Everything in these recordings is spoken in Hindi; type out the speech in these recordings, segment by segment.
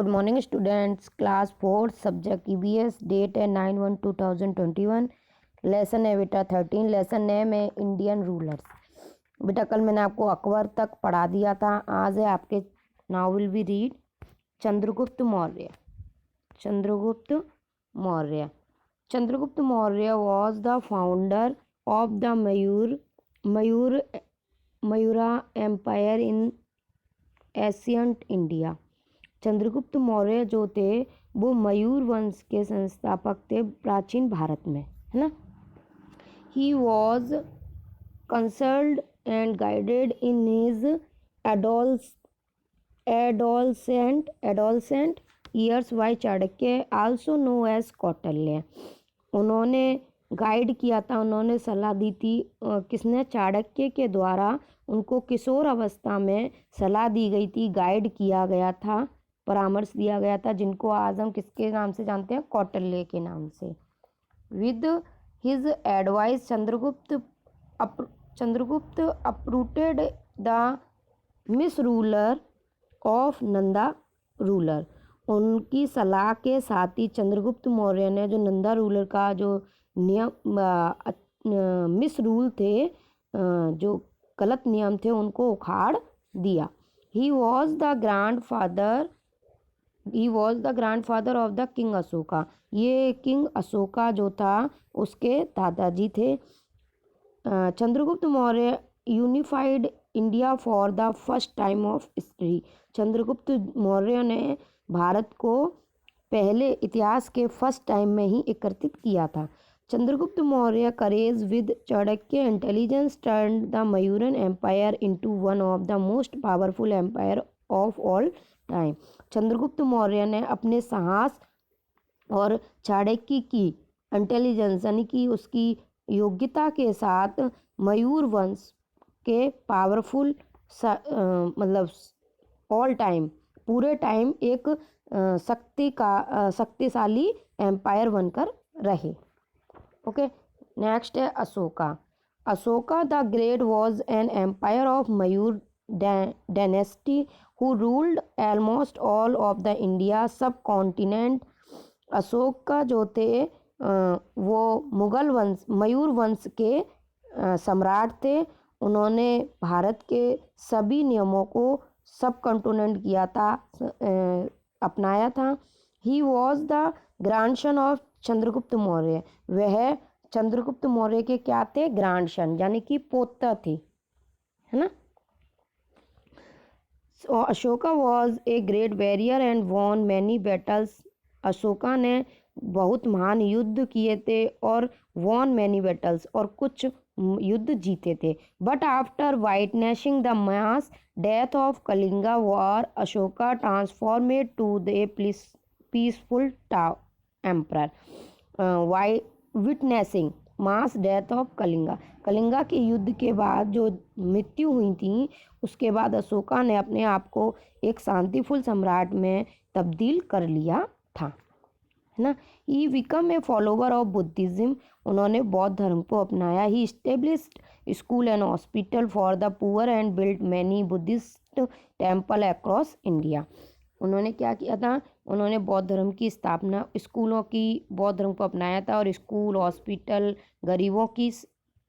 Good morning students, class 4 subject EVS, date है 9/1/2021। लेसन है बेटा 13। लेसन नेम है इंडियन रूलर्स। बेटा कल मैंने आपको अकबर तक पढ़ा दिया था। आज है आपके now will be read Chandragupta Maurya. Chandragupta Maurya. Chandragupta Maurya was the founder of the Mayura empire in ancient India. Chandragupta Maurya जो थे वो मयूर वंश के संस्थापक थे प्राचीन भारत में, है ना। He was counselled and guided in his adolescent years by Chanakya, also known as Kautilya. उन्होंने गाइड किया था, उन्होंने सलाह दी थी किसने? चाणक्य के द्वारा उनको किशोर अवस्था में सलाह दी गई थी, गाइड किया गया था, परामर्श दिया गया था, जिनको आज हम किसके नाम से जानते हैं? कौटिल्य के नाम से। With his advice Chandragupta uprooted the miss ruler of Nanda ruler. उनकी सलाह के साथ ही चंद्रगुप्त मौर्य ने जो नंदा रूलर का जो नियम मिस रूल थे, जो गलत नियम थे, उनको उखाड़ दिया। He was the grandfather of the king Ashoka. ये किंग अशोका जो था उसके दादाजी थे। Chandragupta Maurya unified India for the first time of history. Chandragupta Maurya ने भारत को पहले इतिहास के फर्स्ट टाइम में ही एकत्रित किया था। Chandragupta Maurya courage with Chanakya intelligence turned the Mauryan empire into one of the most powerful empire of all time. Chandragupta Maurya ने अपने साहस और चाणक्य की इंटेलिजेंस यानी कि उसकी योग्यता के साथ मयूर वंश के पावरफुल मतलब ऑल टाइम पूरे टाइम एक शक्तिशाली एम्पायर बनकर रहे। ओके, नेक्स्ट है Ashoka. Ashoka the great was an empire of Mayur dynasty who ruled almost all of the India subcontinent. Ashok का जो थे वो मुगल वंश मयूर वंश के सम्राट थे। उन्होंने भारत के सभी नियमों को सब कॉन्टिनेंट किया था, अपनाया था। He was the grandson of Chandragupta Maurya. वह चंद्रगुप्त मौर्य के क्या थे? ग्रैंडसन यानी कि पोता थे, है ना। Ashoka was a great warrior and won many battles. Ashoka ने बहुत महान युद्ध किए थे और वॉन मैनी बैटल्स और कुछ युद्ध जीते थे। But after witnessing the mass death of Kalinga war, Ashoka transformed to the peaceful emperor. Witnessing mass death of Kalinga के युद्ध के बाद जो मृत्यु हुई थी, उसके बाद अशोका ने अपने आप को एक शांतिफुल सम्राट में तब्दील कर लिया था, है ना। He become a follower of Buddhism. उन्होंने बौद्ध धर्म को अपनाया। He established school and hospital for the poor and build many Buddhist temple across India. उन्होंने क्या किया था? उन्होंने बौद्ध धर्म की स्थापना, स्कूलों की बौद्ध धर्म को अपनाया था और स्कूल, हॉस्पिटल, गरीबों की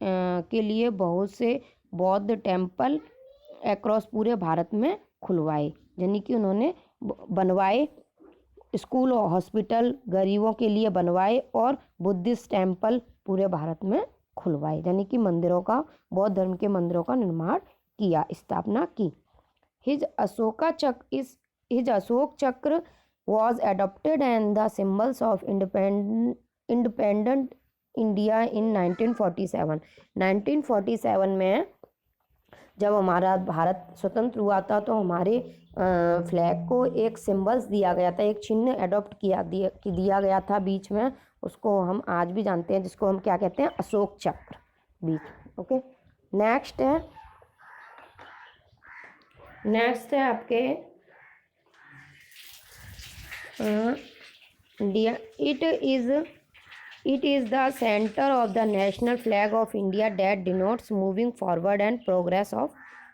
के लिए बहुत से बौद्ध टेम्पल अक्रॉस पूरे भारत में खुलवाए, यानी कि उन्होंने बनवाए। स्कूल और हॉस्पिटल गरीबों के लिए बनवाए और बुद्धिस्ट टेम्पल पूरे भारत में खुलवाए, यानी कि मंदिरों का, बौद्ध धर्म के मंदिरों का निर्माण किया, स्थापना की। हिज अशोक चक्र was adopted and the symbols of independent India in 1947। 1947 में जब हमारा भारत स्वतंत्र हुआ था तो हमारे फ्लैग को एक सिंबल्स दिया गया था, एक चिन्ह अडॉप्ट दिया गया था बीच में, उसको हम आज भी जानते हैं, जिसको हम क्या कहते हैं? अशोक चक्र बीच। ओके, नेक्स्ट है आपके It is the center of the national flag of India that denotes moving forward and progress of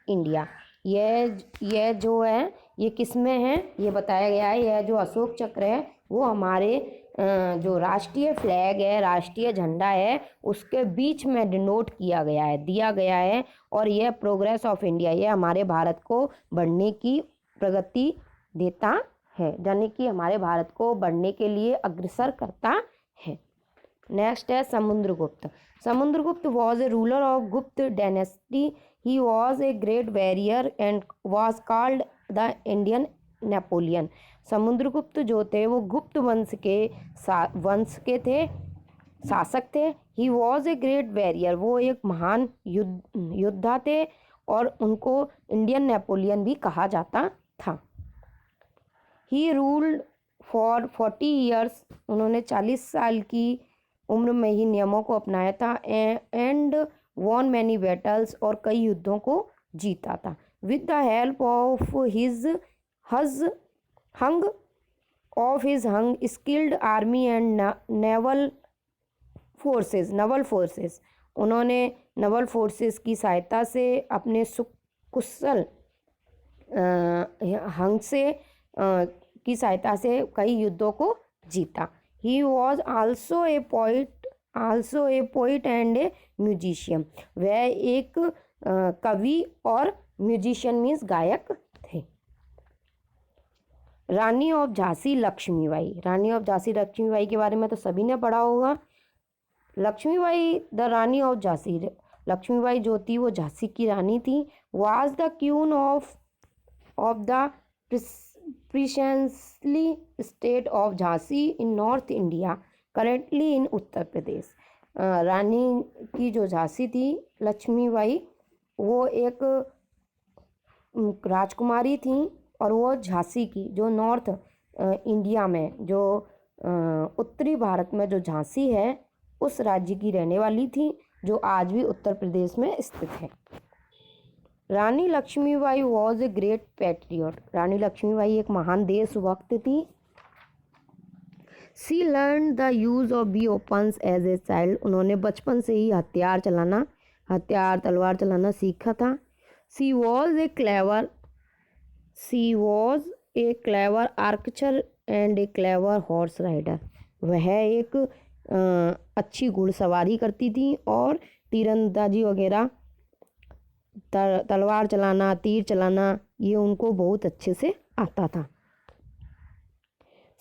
India। यह जो है ये किस में है ये बताया गया है। यह जो अशोक चक्र है वो हमारे जो राष्ट्रीय फ्लैग है, राष्ट्रीय झंडा है, उसके बीच में डिनोट किया गया है, दिया गया है। और यह प्रोग्रेस ऑफ इंडिया, ये हमारे भारत को बढ़ने की प्रगति देता है, यानी कि हमारे भारत को बढ़ने के लिए अग्रसर करता है। नेक्स्ट है Samudragupta. Samudragupta was a ruler of Gupta dynasty. He was a great warrior and was called the Indian Napoleon. Samudragupta जो थे वो गुप्त वंश के थे, शासक थे। He was a great warrior, वो एक महान योद्धा थे और उनको इंडियन नेपोलियन भी कहा जाता था। ही रूल्ड फॉर 40 ईयर्स, उन्होंने 40 साल की उम्र में ही नियमों को अपनाया था। एंड वॉन मैनी बैटल्स, और कई युद्धों को जीता था। With the help of his hung skilled army and naval forces, उन्होंने नवल फोर्सेस की सहायता से अपने कुशल हंग से की सहायता से कई युद्धों को जीता। He was also a poet and a musician, वह एक कवि और म्यूजिशियन मीन्स गायक थे। रानी ऑफ झांसी लक्ष्मीबाई। रानी ऑफ झांसी लक्ष्मीबाई के बारे में तो सभी ने पढ़ा होगा। लक्ष्मीबाई द रानी ऑफ झांसी, लक्ष्मीबाई जो थी वो झांसी की रानी थी। Was the queen of the princely state of Jhansi in north India, currently in Uttar Pradesh. रानी की जो झांसी थी लक्ष्मीबाई, वो एक राजकुमारी थी और वो झांसी की जो नॉर्थ इंडिया में, जो उत्तरी भारत में जो झांसी है उस राज्य की रहने वाली थी, जो आज भी उत्तर प्रदेश में स्थित है। Rani Lakshmibai was a great patriot, Rani Lakshmibai एक महान देशभक्त थी। She learn the use of weapons as a child, उन्होंने बचपन से ही तलवार चलाना सीखा था। She was a clever archer and a clever horse rider, वह एक अच्छी घुड़सवारी करती थी और तीरंदाजी वगैरह, तलवार चलाना, तीर चलाना, ये उनको बहुत अच्छे से आता था।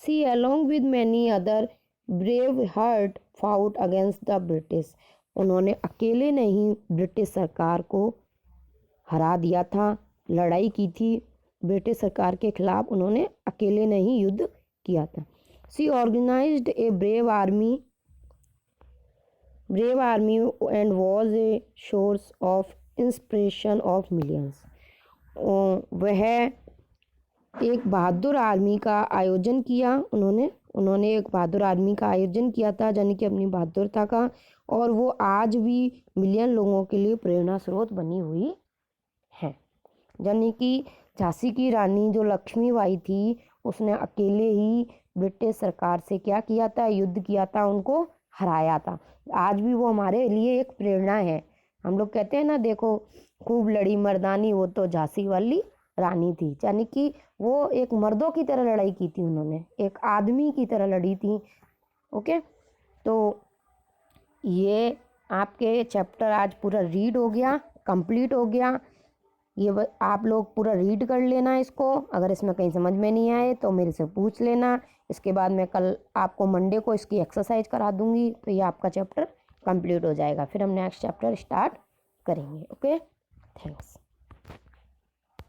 सी along with many other brave heart fought against the British, उन्होंने अकेले नहीं ब्रिटिश सरकार को हरा दिया था, लड़ाई की थी ब्रिटिश सरकार के खिलाफ, उन्होंने अकेले नहीं युद्ध किया था। She organized a brave army and was a source of inspiration of millions, वह एक बहादुर आर्मी का आयोजन किया, उन्होंने एक बहादुर आर्मी का आयोजन किया था, यानी कि अपनी बहादुरता का, और वो आज भी मिलियन लोगों के लिए प्रेरणा स्रोत बनी हुई है। यानी कि झांसी की रानी जो लक्ष्मीबाई थी उसने अकेले ही ब्रिटिश सरकार से क्या किया था, युद्ध किया था, उनको हराया था। आज भी वो हमारे लिए एक प्रेरणा है। हम लोग कहते हैं ना, देखो खूब लड़ी मर्दानी, वो तो झांसी वाली रानी थी, यानी कि वो एक मर्दों की तरह लड़ाई की थी, उन्होंने एक आदमी की तरह लड़ी थी। ओके, तो ये आपके चैप्टर आज पूरा रीड हो गया, कंप्लीट हो गया। ये आप लोग पूरा रीड कर लेना इसको, अगर इसमें कहीं समझ में नहीं आए तो मेरे से पूछ लेना। इसके बाद मैं कल आपको मंडे को इसकी एक्सरसाइज करा दूंगी, तो ये आपका चैप्टर कंप्लीट हो जाएगा। फिर हम नेक्स्ट चैप्टर स्टार्ट करेंगे। Okay, thanks.